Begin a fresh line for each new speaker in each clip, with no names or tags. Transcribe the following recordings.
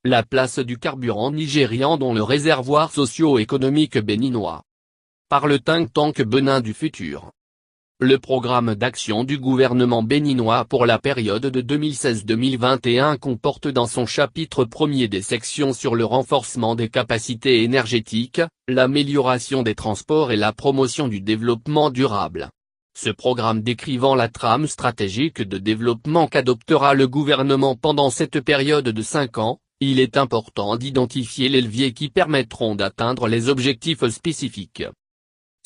la place du carburant nigérian dans le réservoir socio-économique béninois. Par le think tank Benin du futur. Le programme d'action du gouvernement béninois pour la période de 2016-2021 comporte dans son chapitre premier des sections sur le renforcement des capacités énergétiques, l'amélioration des transports et la promotion du développement durable. Ce programme décrivant la trame stratégique de développement qu'adoptera le gouvernement pendant cette période de 5 ans, il est important d'identifier les leviers qui permettront d'atteindre les objectifs spécifiques.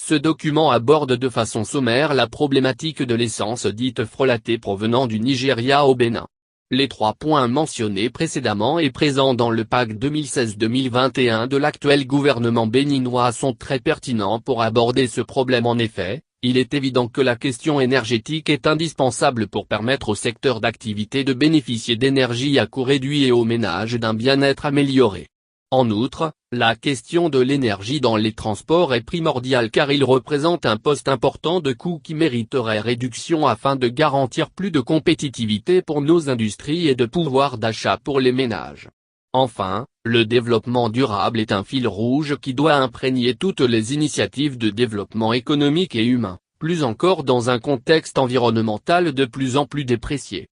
Ce document aborde de façon sommaire la problématique de l'essence dite frelatée provenant du Nigeria au Bénin. Les 3 points mentionnés précédemment et présents dans le PAC 2016-2021 de l'actuel gouvernement béninois sont très pertinents pour aborder ce problème. En effet, il est évident que la question énergétique est indispensable pour permettre au secteur d'activité de bénéficier d'énergie à coût réduit et aux ménages d'un bien-être amélioré. En outre, la question de l'énergie dans les transports est primordiale car il représente un poste important de coût qui mériterait réduction afin de garantir plus de compétitivité pour nos industries et de pouvoir d'achat pour les ménages. Enfin, le développement durable est un fil rouge qui doit imprégner toutes les initiatives de développement économique et humain, plus encore dans un contexte environnemental de plus en plus déprécié.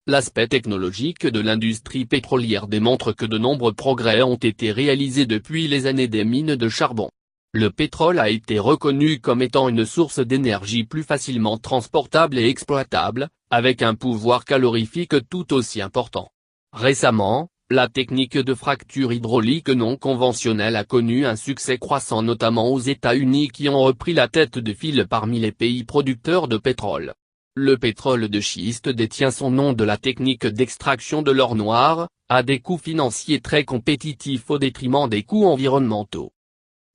L'aspect technologique de l'industrie pétrolière démontre que de nombreux progrès ont été réalisés depuis les années des mines de charbon. Le pétrole a été reconnu comme étant une source d'énergie plus facilement transportable et exploitable, avec un pouvoir calorifique tout aussi important. Récemment, la technique de fracture hydraulique non conventionnelle a connu un succès croissant notamment aux États-Unis qui ont repris la tête de file parmi les pays producteurs de pétrole. Le pétrole de schiste détient son nom de la technique d'extraction de l'or noir, à des coûts financiers très compétitifs au détriment des coûts environnementaux.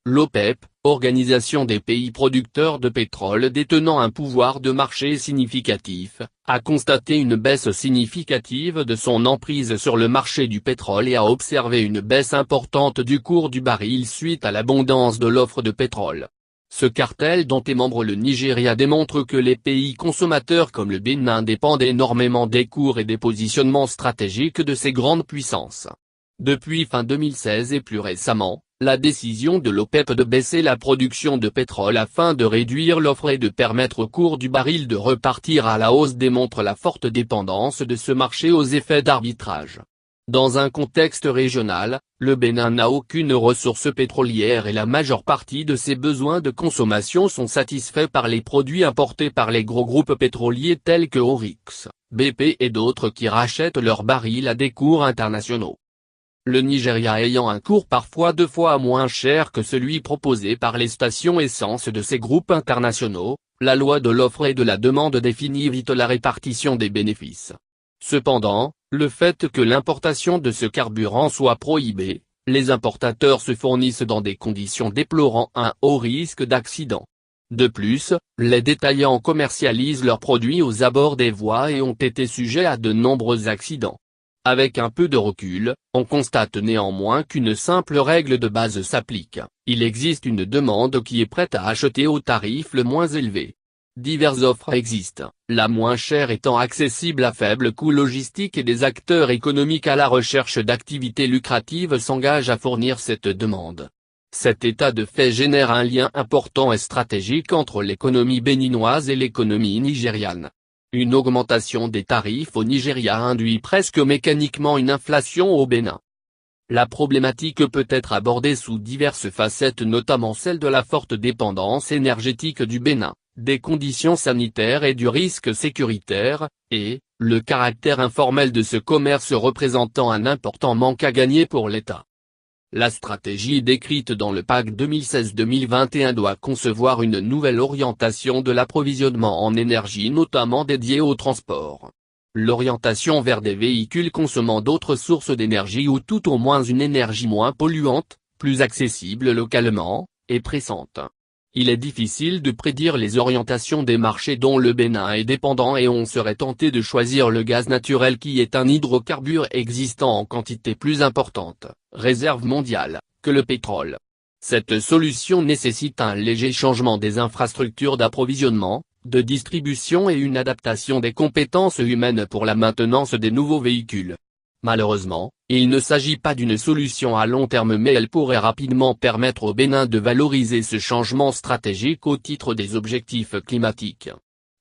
L'OPEP, Organisation des pays producteurs de pétrole détenant un pouvoir de marché significatif, a constaté une baisse significative de son emprise sur le marché du pétrole et a observé une baisse importante du cours du baril suite à l'abondance de l'offre de pétrole. Ce cartel dont est membre le Nigeria démontre que les pays consommateurs comme le Bénin dépendent énormément des cours et des positionnements stratégiques de ces grandes puissances. Depuis fin 2016 et plus récemment, la décision de l'OPEP de baisser la production de pétrole afin de réduire l'offre et de permettre au cours du baril de repartir à la hausse démontre la forte dépendance de ce marché aux effets d'arbitrage. Dans un contexte régional, le Bénin n'a aucune ressource pétrolière et la majeure partie de ses besoins de consommation sont satisfaits par les produits importés par les gros groupes pétroliers tels que Oryx, BP et d'autres qui rachètent leurs barils à des cours internationaux. Le Nigeria ayant un cours parfois 2 fois moins cher que celui proposé par les stations essence de ces groupes internationaux, la loi de l'offre et de la demande définit vite la répartition des bénéfices. Cependant, le fait que l'importation de ce carburant soit prohibée, les importateurs se fournissent dans des conditions déplorant un haut risque d'accident. De plus, les détaillants commercialisent leurs produits aux abords des voies et ont été sujets à de nombreux accidents. Avec un peu de recul, on constate néanmoins qu'une simple règle de base s'applique, il existe une demande qui est prête à acheter au tarif le moins élevé. Diverses offres existent, la moins chère étant accessible à faible coût logistique et des acteurs économiques à la recherche d'activités lucratives s'engagent à fournir cette demande. Cet état de fait génère un lien important et stratégique entre l'économie béninoise et l'économie nigériane. Une augmentation des tarifs au Nigeria induit presque mécaniquement une inflation au Bénin. La problématique peut être abordée sous diverses facettes notamment celle de la forte dépendance énergétique du Bénin, des conditions sanitaires et du risque sécuritaire, et, le caractère informel de ce commerce représentant un important manque à gagner pour l'État. La stratégie décrite dans le PAC 2016-2021 doit concevoir une nouvelle orientation de l'approvisionnement en énergie notamment dédiée au transport. L'orientation vers des véhicules consommant d'autres sources d'énergie ou tout au moins une énergie moins polluante, plus accessible localement, est pressante. Il est difficile de prédire les orientations des marchés dont le Bénin est dépendant et on serait tenté de choisir le gaz naturel qui est un hydrocarbure existant en quantité plus importante, réserve mondiale, que le pétrole. Cette solution nécessite un léger changement des infrastructures d'approvisionnement, de distribution et une adaptation des compétences humaines pour la maintenance des nouveaux véhicules. Malheureusement, Il ne s'agit pas d'une solution à long terme, mais elle pourrait rapidement permettre au Bénin de valoriser ce changement stratégique au titre des objectifs climatiques.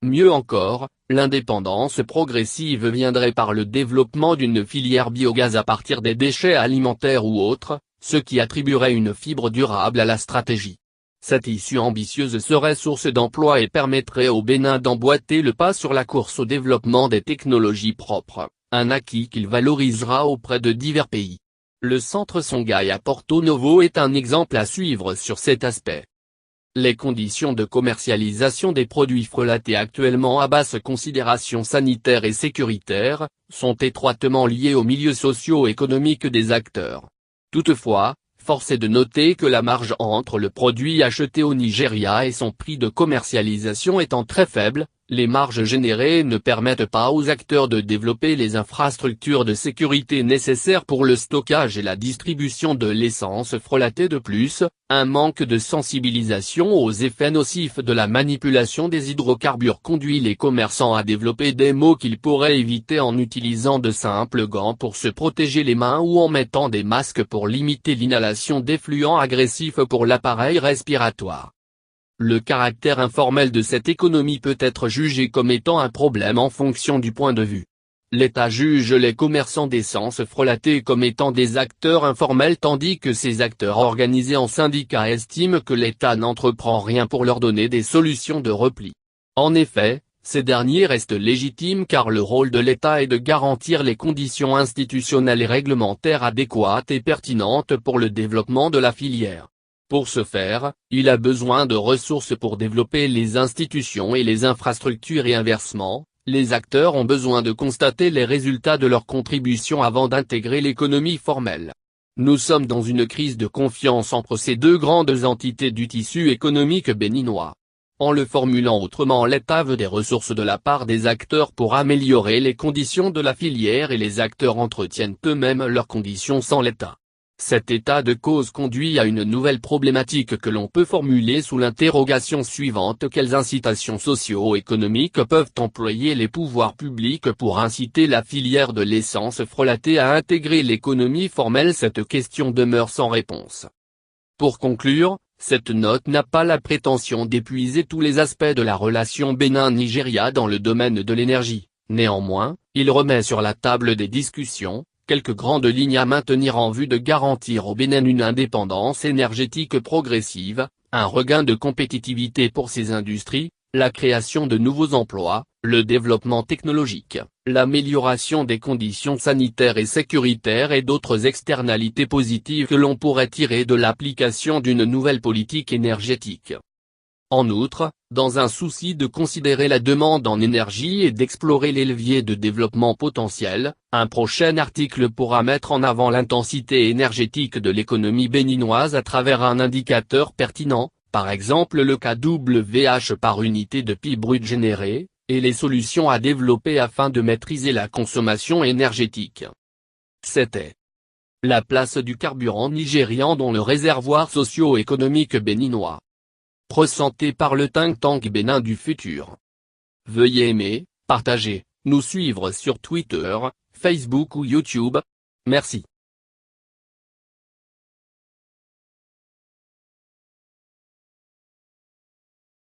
Mieux encore, l'indépendance progressive viendrait par le développement d'une filière biogaz à partir des déchets alimentaires ou autres, ce qui attribuerait une fibre durable à la stratégie. Cette issue ambitieuse serait source d'emplois et permettrait au Bénin d'emboîter le pas sur la course au développement des technologies propres, un acquis qu'il valorisera auprès de divers pays. Le centre Songhai à Porto Novo est un exemple à suivre sur cet aspect. Les conditions de commercialisation des produits frelatés actuellement à basse considération sanitaire et sécuritaire, sont étroitement liées au milieu socio-économique des acteurs. Toutefois, force est de noter que la marge entre le produit acheté au Nigeria et son prix de commercialisation étant très faible, les marges générées ne permettent pas aux acteurs de développer les infrastructures de sécurité nécessaires pour le stockage et la distribution de l'essence frelatée. De plus, un manque de sensibilisation aux effets nocifs de la manipulation des hydrocarbures conduit les commerçants à développer des maux qu'ils pourraient éviter en utilisant de simples gants pour se protéger les mains ou en mettant des masques pour limiter l'inhalation d'effluents agressifs pour l'appareil respiratoire. Le caractère informel de cette économie peut être jugé comme étant un problème en fonction du point de vue. L'État juge les commerçants d'essence frelatée comme étant des acteurs informels tandis que ces acteurs organisés en syndicats estiment que l'État n'entreprend rien pour leur donner des solutions de repli. En effet, ces derniers restent légitimes car le rôle de l'État est de garantir les conditions institutionnelles et réglementaires adéquates et pertinentes pour le développement de la filière. Pour ce faire, il a besoin de ressources pour développer les institutions et les infrastructures et inversement, les acteurs ont besoin de constater les résultats de leur contribution avant d'intégrer l'économie formelle. Nous sommes dans une crise de confiance entre ces deux grandes entités du tissu économique béninois. En le formulant autrement, l'État veut des ressources de la part des acteurs pour améliorer les conditions de la filière et les acteurs entretiennent eux-mêmes leurs conditions sans l'État. Cet état de cause conduit à une nouvelle problématique que l'on peut formuler sous l'interrogation suivante: quelles incitations socio-économiques peuvent employer les pouvoirs publics pour inciter la filière de l'essence frelatée à intégrer l'économie formelle? Cette question demeure sans réponse. Pour conclure, cette note n'a pas la prétention d'épuiser tous les aspects de la relation Bénin-Nigeria dans le domaine de l'énergie, néanmoins, il remet sur la table des discussions quelques grandes lignes à maintenir en vue de garantir au Bénin une indépendance énergétique progressive, un regain de compétitivité pour ses industries, la création de nouveaux emplois, le développement technologique, l'amélioration des conditions sanitaires et sécuritaires et d'autres externalités positives que l'on pourrait tirer de l'application d'une nouvelle politique énergétique. En outre, dans un souci de considérer la demande en énergie et d'explorer les leviers de développement potentiels, un prochain article pourra mettre en avant l'intensité énergétique de l'économie béninoise à travers un indicateur pertinent, par exemple le kWh par unité de PIB brut généré, et les solutions à développer afin de maîtriser la consommation énergétique. C'était la place du carburant nigérian dans le réservoir socio-économique béninois. Présenté par le think tank Bénin du futur. Veuillez aimer, partager, nous suivre sur Twitter, Facebook ou YouTube. Merci.